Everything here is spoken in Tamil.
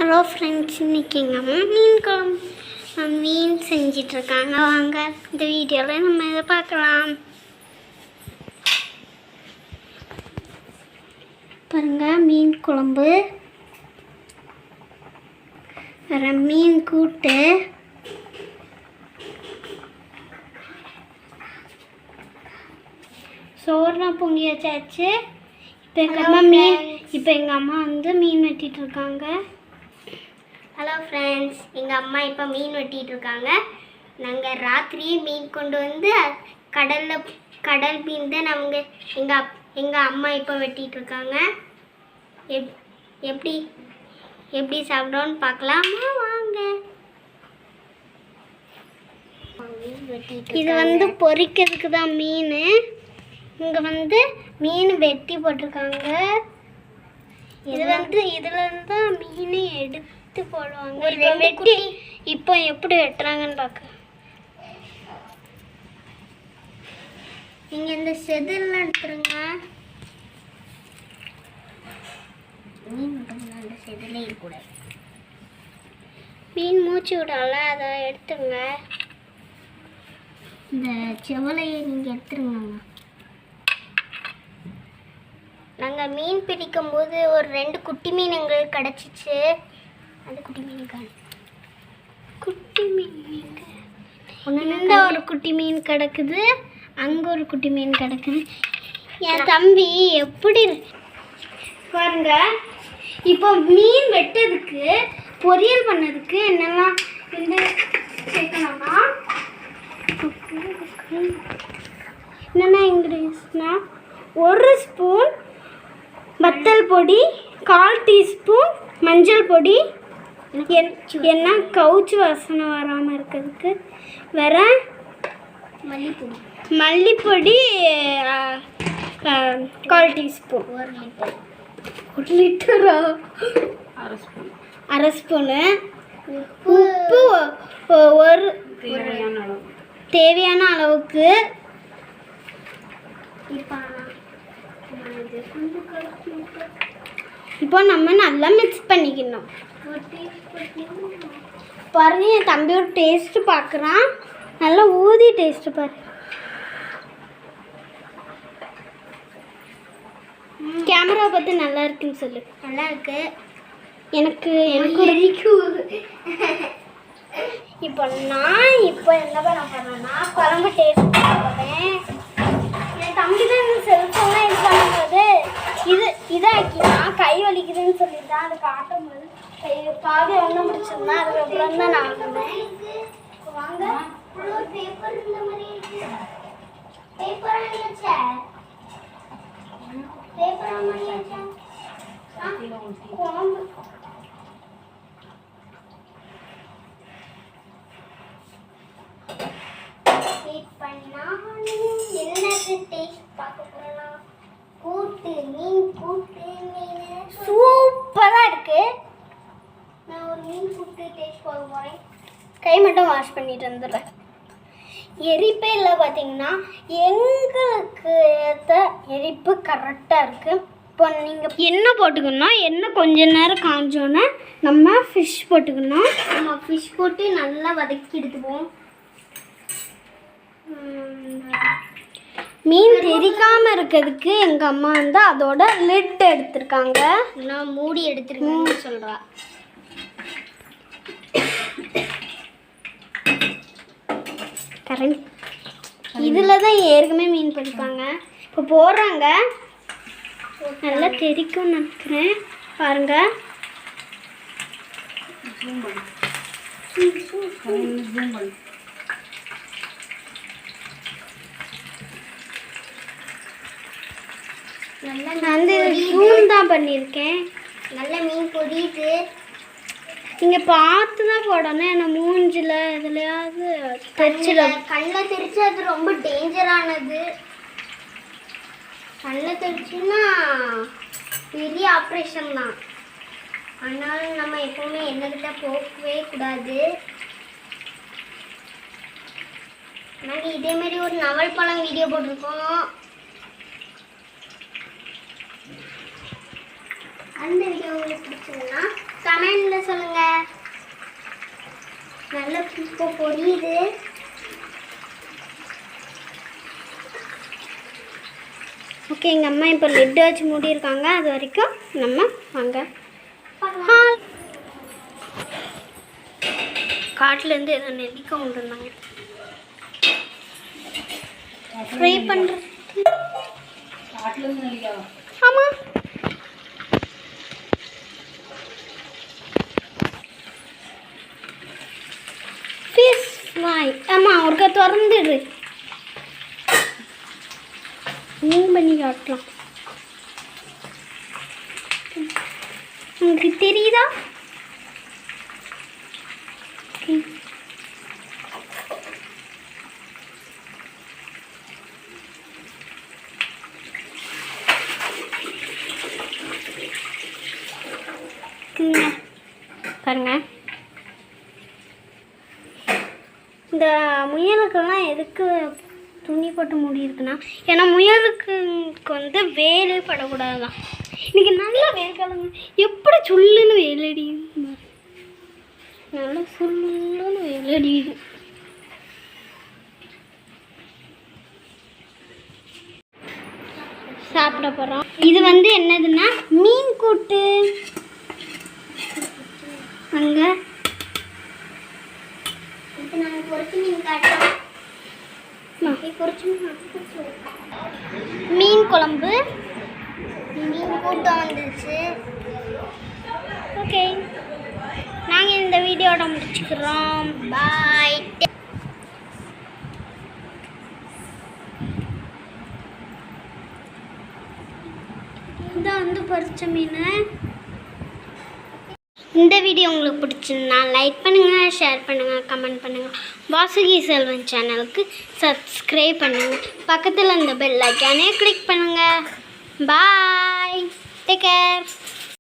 ஹலோ ஃப்ரெண்ட்ஸ், இன்றைக்கி எங்கள் அம்மா மீன் குழம்பு மீன் செஞ்சிட்ருக்காங்க. வாங்க இந்த வீடியோவில் நம்ம இதை பார்க்கலாம். பாருங்கள், மீன் குழம்பு, வேறு மீன் கூட்டு, சோறுலாம் பொங்கி வச்சாச்சு. இப்போ எங்கள் அம்மா வந்து மீன் வெட்டிகிட்ருக்காங்க. ஹலோ ஃப்ரெண்ட்ஸ், எங்கள் அம்மா இப்போ மீன் வெட்டிகிட்ருக்காங்க. நாங்கள் ராத்திரியே மீன் கொண்டு வந்து கடல் மீன் தான் எங்கள் அம்மா இப்போ வெட்டிகிட்ருக்காங்க. எப்படி சாப்பிடோன்னு பார்க்கலாமா? வாங்க. இது வந்து பொரிக்கிறதுக்கு தான் மீன். இங்கே வந்து மீன் வெட்டி போட்டிருக்காங்க. இதுலேருந்து தான் மீனை எடுத்து போடுவாங்க. வெட்டி இப்போ எப்படி வெட்டுறாங்கன்னு பார்க்க. நீங்கள் இந்த செதில்லாம் எடுத்துருங்க. மீன் மட்டும் அந்த செதிலே இருக்கக்கூடாது. மீன் மூச்சு விடால, அதை எடுத்துருங்க. இந்த செவலையை நீங்கள் எடுத்துருங்க. நாங்கள் மீன் பிடிக்கும்போது ஒரு 2 குட்டி மீன் எங்களுக்கு கிடச்சிச்சு. அந்த குட்டி மீன் இந்த ஒரு குட்டி மீன் கிடக்குது, அங்கே ஒரு குட்டி மீன் கிடக்குது. என் தம்பி எப்படி பாருங்க. இப்போ மீன் வெட்டதுக்கு பொரியல் பண்ணதுக்கு என்னெல்லாம் வந்து சேர்க்கணும்னா, என்னென்ன இன்க்ரீடியன்ஸ்னால் 1 ஸ்பூன் வத்தல் பொடி, 1/4 டீஸ்பூன் மஞ்சள் பொடி, என்ன கவுச்சி வாசனை வராமல் இருக்கிறதுக்கு, வேற மல்லிப்பொடி 1/4 டீஸ்பூன், 1 லிட்டரா, 1/2 ஸ்பூனு, உப்பு ஒரு தேவையான அளவுக்கு. இப்போ நம்ம நல்லா மிக்ஸ் பண்ணிக்கணும். பாருங்க, என் தம்பி ஒரு டேஸ்ட்டு பார்க்குறான். நல்லா ஊதி டேஸ்ட்டு பாரு. கேமரா பார்த்து நல்லா இருக்குன்னு சொல்லு. நல்லா இருக்கு. எனக்கு இப்போ என்ன பண்ண போறேன்னா, குழம்பு டேஸ்ட் போகிறேன். என் தம்பி தான் இந்த செல்ஃபோன்லாம் இது பண்ணும்போது இதாக்கினா கை வலிக்குதுன்னு சொல்லிட்டு அதை காட்டும்போது பாதி ஒன்றும் பிடிச்சிருந்தா, அதுக்கப்புறம் தான் நான் வந்தேன். வாங்க. பேப்பர் இந்த மாதிரி பேப்பர் குழம்பு என்னது டேஸ்ட் பார்க்க போறோம். மீன் கூட்டு சூப்பராக இருக்கு. நான் ஒரு மீன் கூட்டு டேஸ்ட் பார்க்க போகிறேன். கை மட்டும் வாஷ் பண்ணிட்டு வந்துடுறேன். எரிப்பே இல்லை. பார்த்தீங்கன்னா எங்களுக்கு ஏற்ற எரிப்பு கரெக்டாக இருக்குது. இப்போ நீங்கள் எண்ணெய் போட்டுக்கணும். எண்ணெய் கொஞ்ச நேரம் காஞ்சோன்னே நம்ம ஃபிஷ் போட்டுக்கணும். நம்ம ஃபிஷ் போட்டு நல்லா வதக்கி எடுத்துப்போம். மீன் தெரிக்காமல் இருக்கிறதுக்கு எங்கள் அம்மா வந்து அதோட லிட் எடுத்திருக்காங்க. நான் மூடி எடுத்துருக்கேன்னு சொல்கிறா. கரெக்ட். இதில் தான் ஏற்கனவே மீன் பிடிப்பாங்க. இப்போ போடுறாங்க. நல்லா தெரிக்கும் நினைக்கிறேன். பாருங்க. நான் வந்து ஜூம் தான் பண்ணியிருக்கேன். நல்ல மீன் பொரியுது. நீங்கள் பார்த்து தான் போடணும். ஏன்னா மூஞ்சில் எதுலையாவது கண்ணில் தெரிச்சு அது ரொம்ப டேஞ்சரானது. கண்ணில் தெரிச்சுன்னா பெரிய ஆப்ரேஷன் தான். அதனால நம்ம எப்போவுமே எண்ணெய்கிட்ட போகவே கூடாது. நாங்கள் இதேமாரி ஒரு நவல் பழம் வீடியோ போட்டிருக்கோம். அந்த வீடியோ உங்களுக்கு பிடிச்சதுன்னா கமெண்ட்ல சொல்லுங்க. நல்லா இப்போ பொரியுது. ஓகே, எங்கள் அம்மா இப்போ லெட் வச்சு மூடியிருக்காங்க. அது வரைக்கும் நம்ம வாங்க. காட்டிலேருந்து ஏதோ நெல்லிக்காய் கொண்டு வந்தாங்க ஃப்ரை பண்ணுறது. ஆமாம், ஃபிஷ் ஃப்ரை. ஆமாம், ஒருக்கா திறந்துடு, ஜூம் பண்ணி காட்டலாம். உங்களுக்கு தெரியுதா? பாருங்க, இந்த முயலுக்கெல்லாம் எதுக்கு துணி போட்டு மூடியிருக்குன்னா, ஏன்னா முயலுக்கு வந்து வேலே படக்கூடாதுதான். இன்னைக்கு நல்லா வெயில் காலங்க, எப்படி சுள்ளுன்னு வெயில் அடிக்குது, நல்லா சுள்ளுன்னு வெயில் அடிக்குது. சாப்பிட போகிறோம். இது வந்து என்னதுன்னா மீன் கூட்டு. அங்கே இப்போ நாங்கள் பொரிச்சு மீன் காட்டுறோம். மீன் குழம்பு, மீன் கூட்டம் வந்துச்சு. ஓகே, நாங்கள் இந்த வீடியோட முடிச்சுக்கிறோம். பாய். இதான் வந்து பொரிச்ச மீன். இந்த வீடியோ உங்களுக்கு பிடிச்சிருந்தா லைக் பண்ணுங்கள், ஷேர் பண்ணுங்கள், கமெண்ட் பண்ணுங்கள். வாசுகி செல்வன் சேனலுக்கு சப்ஸ்கிரைப் பண்ணுங்கள். பக்கத்தில் இந்த பெல் ஐக்கானே கிளிக் பண்ணுங்கள். பாய், டேக் கேர்.